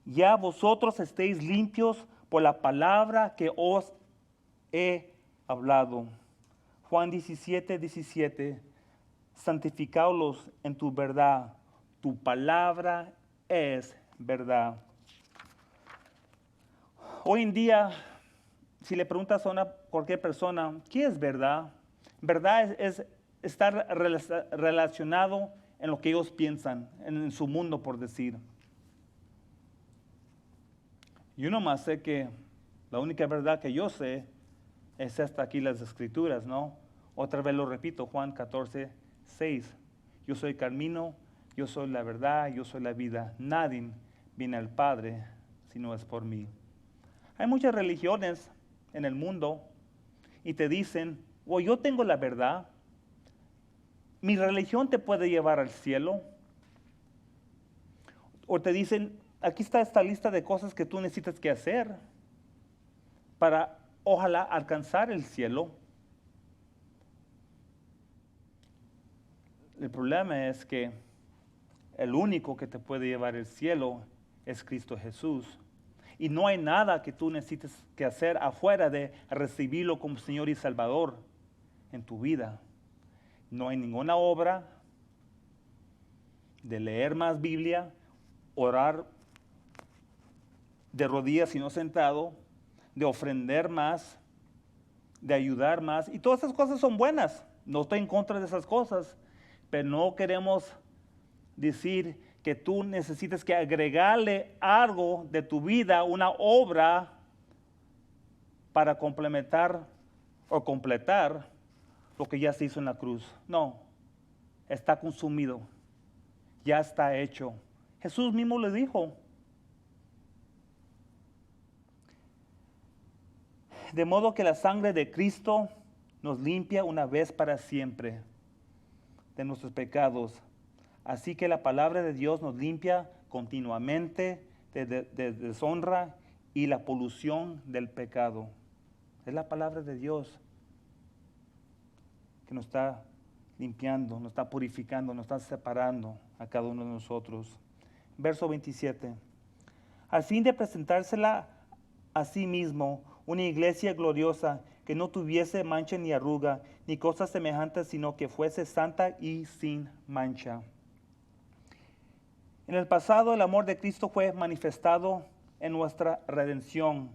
Ya vosotros estéis limpios por la palabra que os he hablado. Juan 17:17. Santificaos en tu verdad. Tu palabra es verdad. Hoy en día, si le preguntas a cualquier persona, ¿qué es verdad? Verdad es estar relacionado en lo que ellos piensan, en su mundo, por decir. Yo nomás sé que la única verdad que yo sé es hasta aquí las escrituras, ¿no? Otra vez lo repito, Juan 14:6. Yo soy el camino, yo soy la verdad, yo soy la vida. Nadie viene al Padre si no es por mí. Hay muchas religiones en el mundo y te dicen, yo tengo la verdad. Mi religión te puede llevar al cielo. O te dicen, aquí está esta lista de cosas que tú necesitas que hacer para, ojalá, alcanzar el cielo. El problema es que el único que te puede llevar al cielo es Cristo Jesús. Y no hay nada que tú necesites que hacer afuera de recibirlo como Señor y Salvador en tu vida. No hay ninguna obra de leer más Biblia, orar de rodillas y no sentado, de ofrendar más, de ayudar más. Y todas esas cosas son buenas. No estoy en contra de esas cosas, pero no queremos decir que tú necesites que agregarle algo de tu vida, una obra, para complementar o completar lo que ya se hizo en la cruz. No, está consumido, ya está hecho. Jesús mismo le dijo. De modo que la sangre de Cristo nos limpia una vez para siempre de nuestros pecados. Así que la palabra de Dios nos limpia continuamente de deshonra y la polución del pecado. Es la palabra de Dios que nos está limpiando, nos está purificando, nos está separando a cada uno de nosotros. Verso 27. Al fin de presentársela a sí mismo una iglesia gloriosa que no tuviese mancha ni arruga, ni cosas semejantes, sino que fuese santa y sin mancha. En el pasado el amor de Cristo fue manifestado en nuestra redención.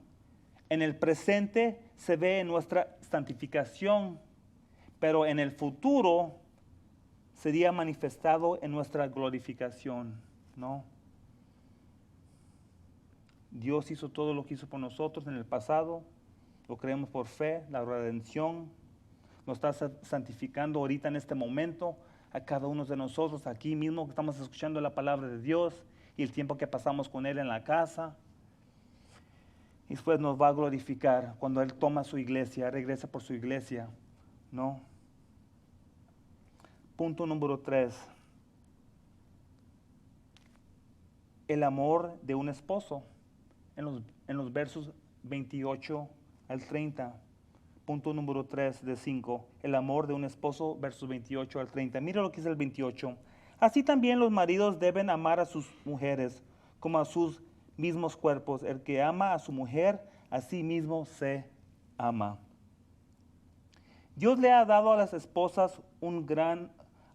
En el presente se ve en nuestra santificación, pero en el futuro sería manifestado en nuestra glorificación, ¿no? Dios hizo todo lo que hizo por nosotros en el pasado, lo creemos por fe, la redención. nos está santificando ahorita en este momento, a cada uno de nosotros aquí mismo que estamos escuchando la palabra de Dios y el tiempo que pasamos con Él en la casa. Y después nos va a glorificar cuando Él toma su iglesia, regresa por su iglesia, ¿no? Punto número 3. El amor de un esposo. En los versos 28 al 30. Punto número 3 de 5. El amor de un esposo, versos 28 al 30. Mira lo que dice el 28. Así también los maridos deben amar a sus mujeres como a sus mismos cuerpos. El que ama a su mujer, a sí mismo se ama. Dios le ha dado a las esposas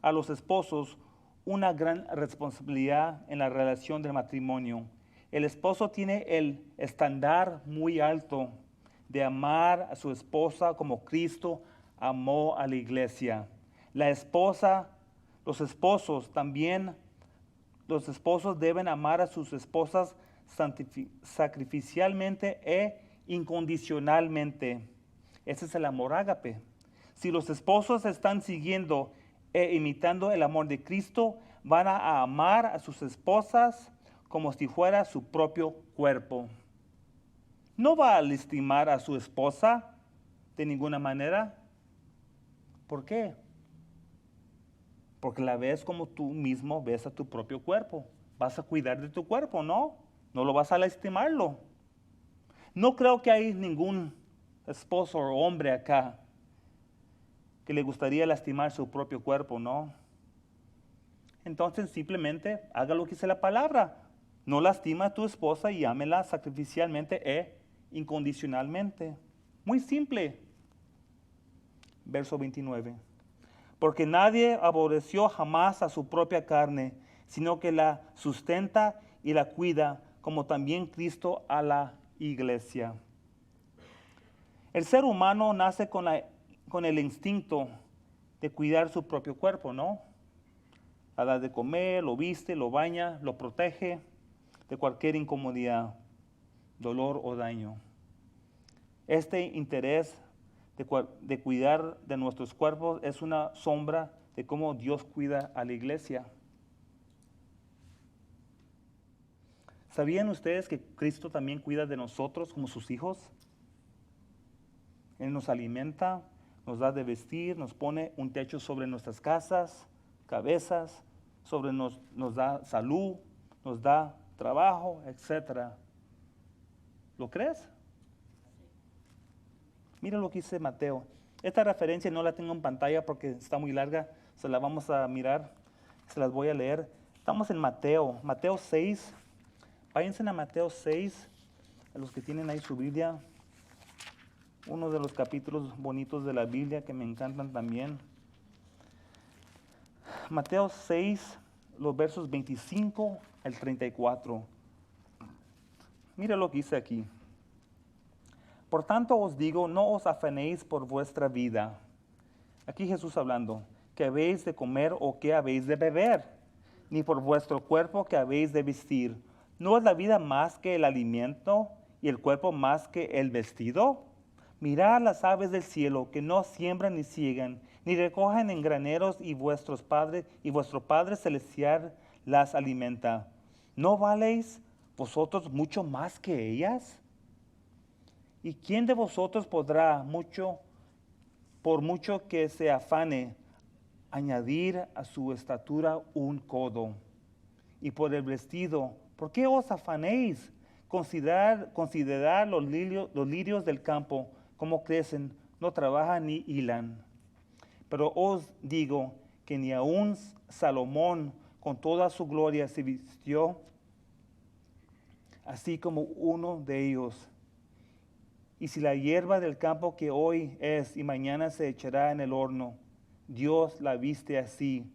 a los esposos una gran responsabilidad en la relación del matrimonio. El esposo tiene el estándar muy alto de amar a su esposa como Cristo amó a la iglesia. Los esposos deben amar a sus esposas sacrificialmente e incondicionalmente. Ese es el amor ágape. Si los esposos están siguiendo e imitando el amor de Cristo, van a amar a sus esposas como si fuera su propio cuerpo. No va a lastimar a su esposa de ninguna manera. ¿Por qué? Porque la ves como tú mismo ves a tu propio cuerpo. Vas a cuidar de tu cuerpo, ¿no? No lo vas a lastimarlo. No creo que hay ningún esposo o hombre acá que le gustaría lastimar su propio cuerpo, ¿no? Entonces simplemente haga lo que dice la palabra. No lastima a tu esposa y ámela sacrificialmente e incondicionalmente. Muy simple. Verso 29. Porque nadie aborreció jamás a su propia carne, sino que la sustenta y la cuida, como también Cristo a la iglesia. El ser humano nace con el instinto de cuidar su propio cuerpo, ¿no? A la de comer, lo viste, lo baña, lo protege de cualquier incomodidad, dolor o daño. Este interés de cuidar de nuestros cuerpos es una sombra de cómo Dios cuida a la iglesia. ¿Sabían ustedes que Cristo también cuida de nosotros como sus hijos? Él nos alimenta, nos da de vestir, nos pone un techo sobre nuestras casas, cabezas, nos da salud, nos da trabajo, etc. ¿Lo crees? Mira lo que dice Mateo. Esta referencia no la tengo en pantalla porque está muy larga, se la vamos a mirar, se las voy a leer. Estamos en Mateo 6. Váyanse a Mateo 6, a los que tienen ahí su Biblia. Uno de los capítulos bonitos de la Biblia que me encantan también. Mateo 6, los versos 25 al 34. Mira lo que dice aquí. Por tanto os digo, no os afanéis por vuestra vida. Aquí Jesús hablando, que habéis de comer o que habéis de beber, ni por vuestro cuerpo que habéis de vestir. ¿No es la vida más que el alimento y el cuerpo más que el vestido? Mirad las aves del cielo, que no siembran ni ciegan, ni recogen en graneros, y vuestro Padre celestial las alimenta. ¿No valéis vosotros mucho más que ellas? ¿Y quién de vosotros podrá, por mucho que se afane, añadir a su estatura un codo? Y por el vestido, ¿por qué os afanéis? Considerad los lirios del campo, cómo crecen, no trabajan ni hilan. Pero os digo que ni aun Salomón con toda su gloria se vistió así como uno de ellos. Y si la hierba del campo que hoy es y mañana se echará en el horno, Dios la viste así,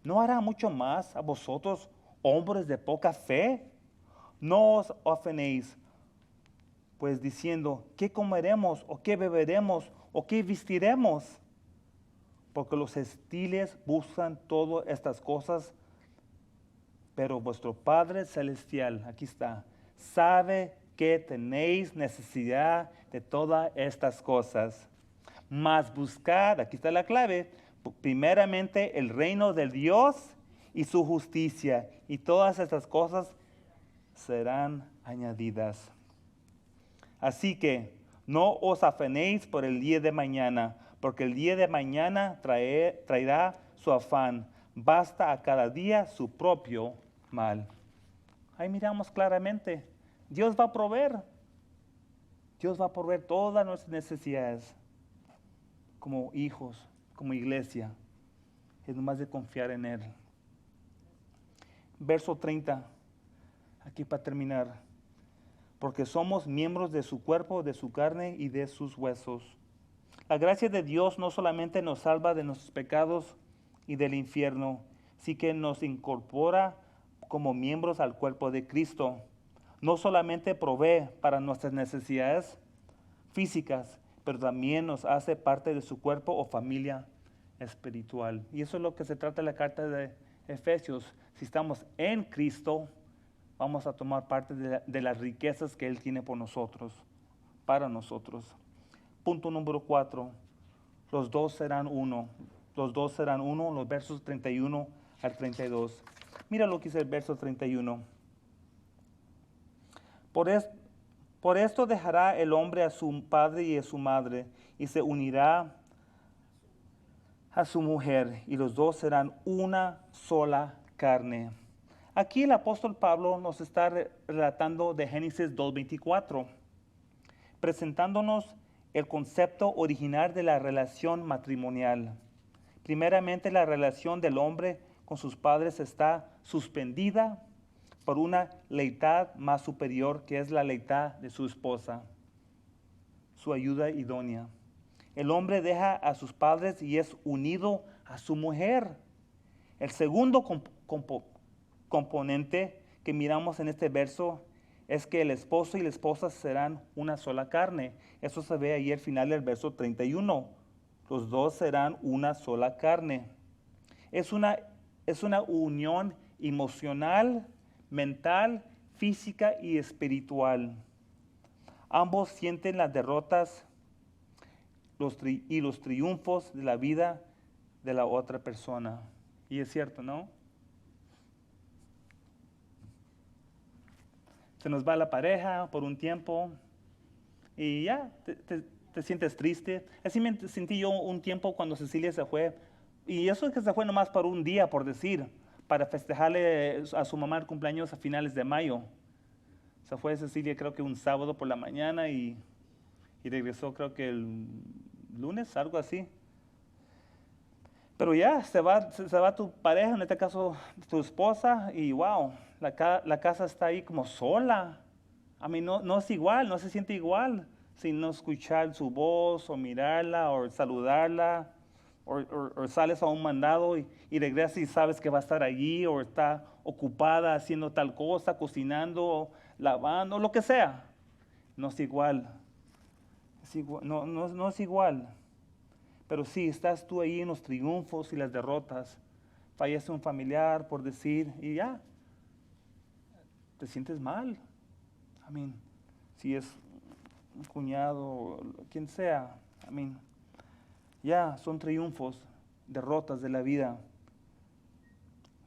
¿no hará mucho más a vosotros, hombres de poca fe? No os afanéis, pues diciendo, ¿qué comeremos o qué beberemos o qué vestiremos? Porque los gentiles buscan todas estas cosas, pero vuestro Padre Celestial, aquí está, sabe que tenéis necesidad de todas estas cosas. Mas buscad, aquí está la clave, primeramente el reino de Dios y su justicia, y todas estas cosas serán añadidas. Así que no os afanéis por el día de mañana, porque el día de mañana traerá su afán. Basta a cada día su propio mal. Ahí miramos claramente, Dios va a proveer. Dios va a proveer todas nuestras necesidades como hijos, como iglesia. Es nomás de confiar en Él. Verso 30, aquí para terminar. Porque somos miembros de su cuerpo, de su carne y de sus huesos. La gracia de Dios no solamente nos salva de nuestros pecados y del infierno, sino que nos incorpora como miembros al cuerpo de Cristo. No solamente provee para nuestras necesidades físicas, pero también nos hace parte de su cuerpo o familia espiritual. Y eso es lo que se trata de la carta de Efesios. Si estamos en Cristo, vamos a tomar parte de las riquezas que Él tiene por nosotros, para nosotros. Punto número 4. Los dos serán uno. Los dos serán uno, los versos 31 al 32. Mira lo que dice el verso 31. Por esto dejará el hombre a su padre y a su madre, y se unirá a su mujer, y los dos serán una sola carne. Aquí el apóstol Pablo nos está relatando de Génesis 2:24, presentándonos el concepto original de la relación matrimonial. Primeramente, la relación del hombre con sus padres está suspendida por una lealtad más superior, que es la lealtad de su esposa, su ayuda idónea. El hombre deja a sus padres y es unido a su mujer. El segundo componente que miramos en este verso es que el esposo y la esposa serán una sola carne. Eso se ve ahí al final del verso 31. Los dos serán una sola carne. Es una unión emocional, mental, física y espiritual. Ambos sienten las derrotas y los triunfos de la vida de la otra persona. Y es cierto, ¿no? Se nos va la pareja por un tiempo y ya te sientes triste. Así me sentí yo un tiempo cuando Cecilia se fue. Y eso es que se fue nomás por un día, por decir, para festejarle a su mamá el cumpleaños a finales de mayo. Se fue Cecilia creo que un sábado por la mañana y regresó creo que el lunes, algo así. Pero ya se va tu pareja, en este caso tu esposa, y wow, la casa está ahí como sola. A mí no es igual, no se siente igual sin no escuchar su voz o mirarla o saludarla. O sales a un mandado y regresas y sabes que va a estar allí o está ocupada haciendo tal cosa, cocinando, lavando, lo que sea. No es igual. No es igual. Pero sí, estás tú ahí en los triunfos y las derrotas. Fallece un familiar, por decir, y ya, te sientes mal. Si es un cuñado, quien sea, ya son triunfos, derrotas de la vida.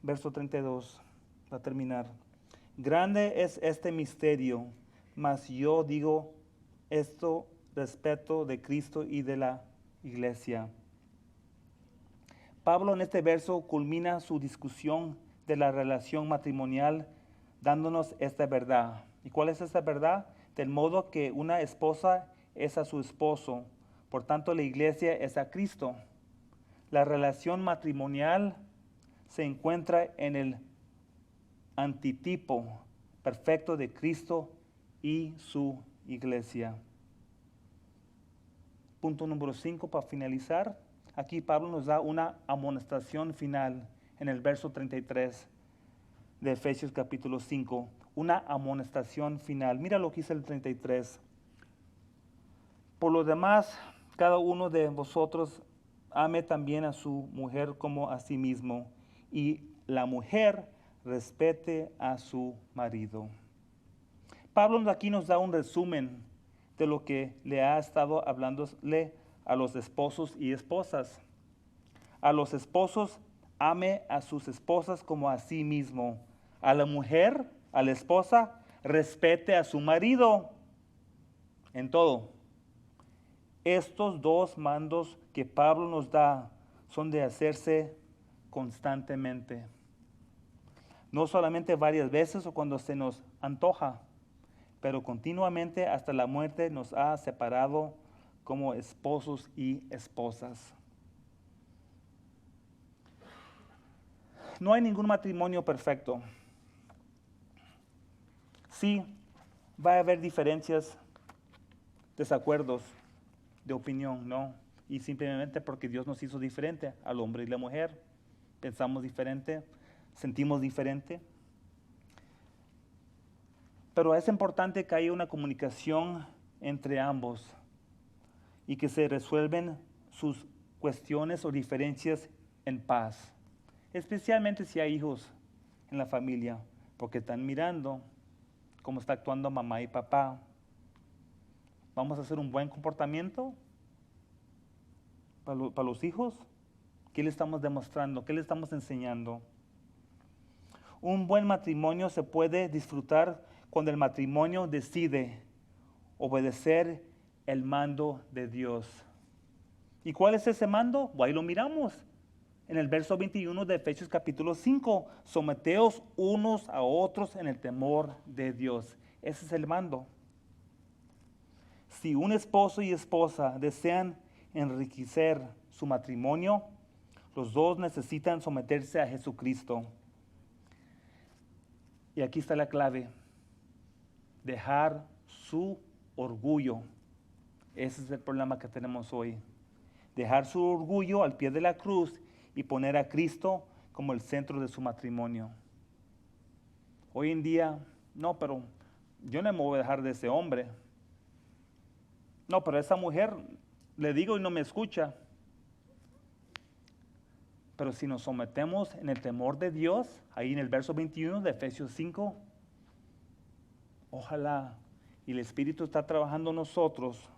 Verso 32, para terminar. Grande es este misterio, mas yo digo esto respecto de Cristo y de la iglesia. Pablo en este verso culmina su discusión de la relación matrimonial dándonos esta verdad. ¿Y cuál es esta verdad? Del modo que una esposa es a su esposo, por tanto la iglesia es a Cristo. La relación matrimonial se encuentra en el antitipo perfecto de Cristo y su iglesia. Punto número 5 para finalizar. Aquí Pablo nos da una amonestación final en el verso 33 de Efesios capítulo 5. Una amonestación final. Mira lo que dice el 33. Por lo demás, cada uno de vosotros ame también a su mujer como a sí mismo, y la mujer respete a su marido. Pablo aquí nos da un resumen de lo que le ha estado hablándole a los esposos y esposas. A los esposos, ame a sus esposas como a sí mismo. A la mujer, a la esposa, respete a su marido en todo. Estos dos mandos que Pablo nos da son de hacerse constantemente. No solamente varias veces o cuando se nos antoja, pero continuamente hasta la muerte nos ha separado como esposos y esposas. No hay ningún matrimonio perfecto. Sí, va a haber diferencias, desacuerdos de opinión, ¿no? Y simplemente porque Dios nos hizo diferente al hombre y la mujer. Pensamos diferente, sentimos diferente. Pero es importante que haya una comunicación entre ambos y que se resuelven sus cuestiones o diferencias en paz. Especialmente si hay hijos en la familia, porque están mirando cómo está actuando mamá y papá. ¿Vamos a hacer un buen comportamiento para los hijos? ¿Qué le estamos demostrando? ¿Qué le estamos enseñando? Un buen matrimonio se puede disfrutar cuando el matrimonio decide obedecer el mando de Dios. ¿Y cuál es ese mando? Ahí lo miramos. En el verso 21 de Efesios capítulo 5, someteos unos a otros en el temor de Dios. Ese es el mando. Si un esposo y esposa desean enriquecer su matrimonio, los dos necesitan someterse a Jesucristo. Y aquí está la clave: dejar su orgullo. Ese es el problema que tenemos hoy. Dejar su orgullo al pie de la cruz y poner a Cristo como el centro de su matrimonio. Hoy en día, no, pero yo no me voy a dejar de ese hombre. No, pero a esa mujer le digo y no me escucha. Pero si nos sometemos en el temor de Dios, ahí en el verso 21 de Efesios 5, ojalá y el Espíritu está trabajando en nosotros.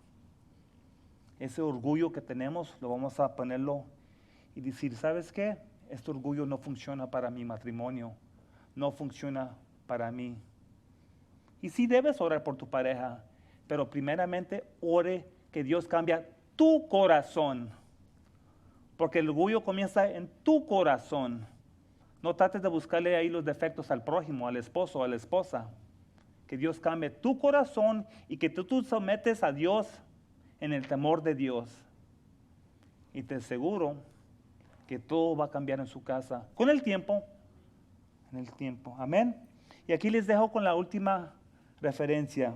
Ese orgullo que tenemos lo vamos a ponerlo y decir, ¿sabes qué? Este orgullo no funciona para mi matrimonio, no funciona para mí. Y sí debes orar por tu pareja, pero primeramente ore que Dios cambie tu corazón, porque el orgullo comienza en tu corazón. No trates de buscarle ahí los defectos al prójimo, al esposo o a la esposa. Que Dios cambie tu corazón y que tú sometes a Dios en el temor de Dios. Y te aseguro que todo va a cambiar en su casa con el tiempo. En el tiempo. Amén. Y aquí les dejo con la última referencia.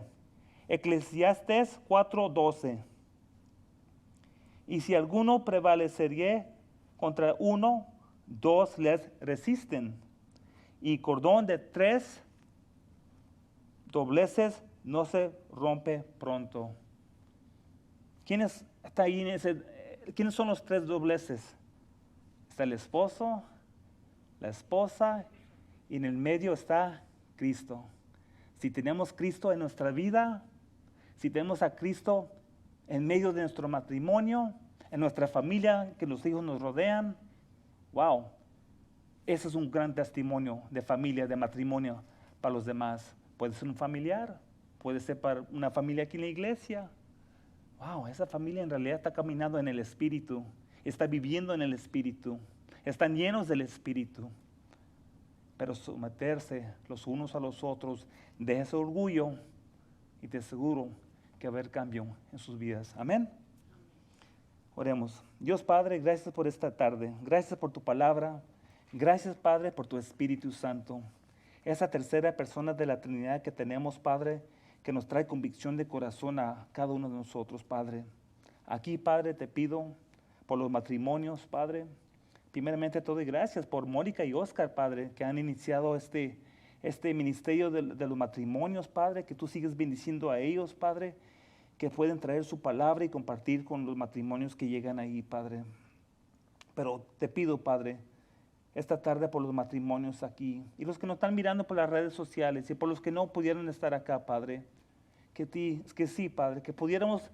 Eclesiastés 4:12. Y si alguno prevalecería contra uno, dos les resisten. Y cordón de 3 dobleces no se rompe pronto. ¿Quiénes son los 3 dobleces? Está el esposo, la esposa y en el medio está Cristo. Si tenemos Cristo en nuestra vida, si tenemos a Cristo en medio de nuestro matrimonio, en nuestra familia, que los hijos nos rodean, wow, ese es un gran testimonio de familia, de matrimonio para los demás. Puede ser un familiar, puede ser para una familia aquí en la iglesia. Wow, esa familia en realidad está caminando en el Espíritu, está viviendo en el Espíritu, están llenos del Espíritu. Pero someterse los unos a los otros de ese orgullo, y te aseguro que va a haber cambio en sus vidas. Amén. Oremos. Dios Padre, gracias por esta tarde, gracias por tu palabra, gracias Padre por tu Espíritu Santo, esa tercera persona de la Trinidad que tenemos, Padre, que nos trae convicción de corazón a cada uno de nosotros, Padre. Aquí, Padre, te pido por los matrimonios, Padre. Primeramente te doy gracias por Mónica y Oscar, Padre, que han iniciado este ministerio de los matrimonios, Padre, que tú sigues bendiciendo a ellos, Padre, que pueden traer su palabra y compartir con los matrimonios que llegan ahí, Padre. Pero te pido, Padre, esta tarde por los matrimonios aquí y los que nos están mirando por las redes sociales y por los que no pudieron estar acá, Padre, que sí, Padre, que pudiéramos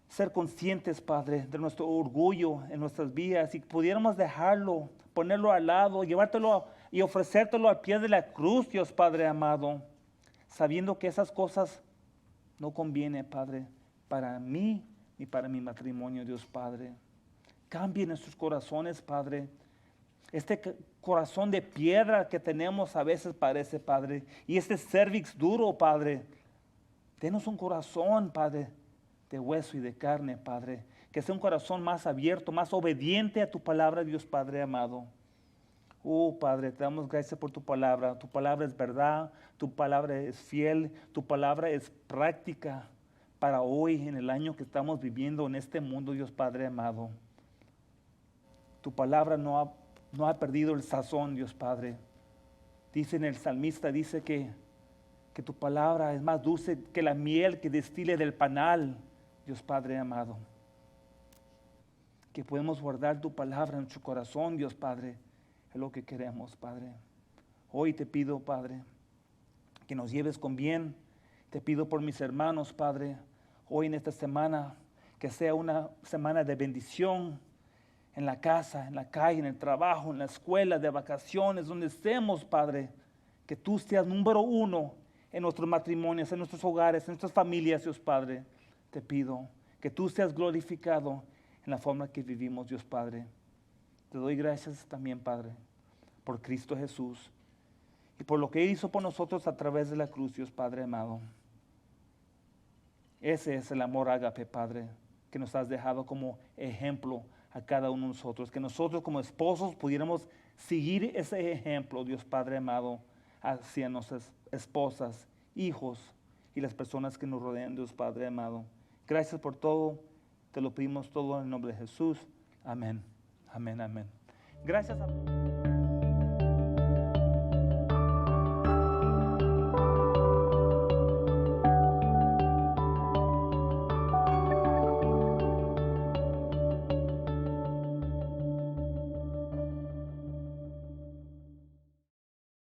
ser conscientes, Padre, de nuestro orgullo en nuestras vidas y pudiéramos dejarlo, ponerlo al lado, llevártelo y ofrecértelo al pie de la cruz, Dios Padre amado, sabiendo que esas cosas no convienen, Padre, para mí ni para mi matrimonio, Dios Padre. Cambie nuestros corazones, Padre. Este corazón de piedra que tenemos a veces parece, Padre, y este cervix duro, Padre. Denos un corazón, Padre, de hueso y de carne, Padre. Que sea un corazón más abierto, más obediente a tu palabra, Dios Padre amado. Padre, te damos gracias por tu palabra. Tu palabra es verdad, tu palabra es fiel, tu palabra es práctica para hoy, en el año que estamos viviendo en este mundo, Dios Padre amado. Tu palabra no ha perdido el sazón, Dios Padre. Dice en el salmista, dice que tu palabra es más dulce que la miel que destile del panal, Dios Padre amado. Que podemos guardar tu palabra en nuestro corazón, Dios Padre. Es lo que queremos, Padre. Hoy te pido, Padre, que nos lleves con bien. Te pido por mis hermanos, Padre, hoy en esta semana, que sea una semana de bendición en la casa, en la calle, en el trabajo, en la escuela, de vacaciones, donde estemos, Padre. Que tú seas número uno en nuestros matrimonios, en nuestros hogares, en nuestras familias, Dios Padre. Te pido que tú seas glorificado en la forma que vivimos, Dios Padre. Te doy gracias también, Padre, por Cristo Jesús y por lo que hizo por nosotros a través de la cruz, Dios Padre amado. Ese es el amor ágape, Padre, que nos has dejado como ejemplo a cada uno de nosotros. Que nosotros como esposos pudiéramos seguir ese ejemplo, Dios Padre amado, hacia nuestras esposas, hijos y las personas que nos rodean, Dios Padre amado. Gracias por todo. Te lo pedimos todo en el nombre de Jesús. Amén. Amén, amén. Gracias a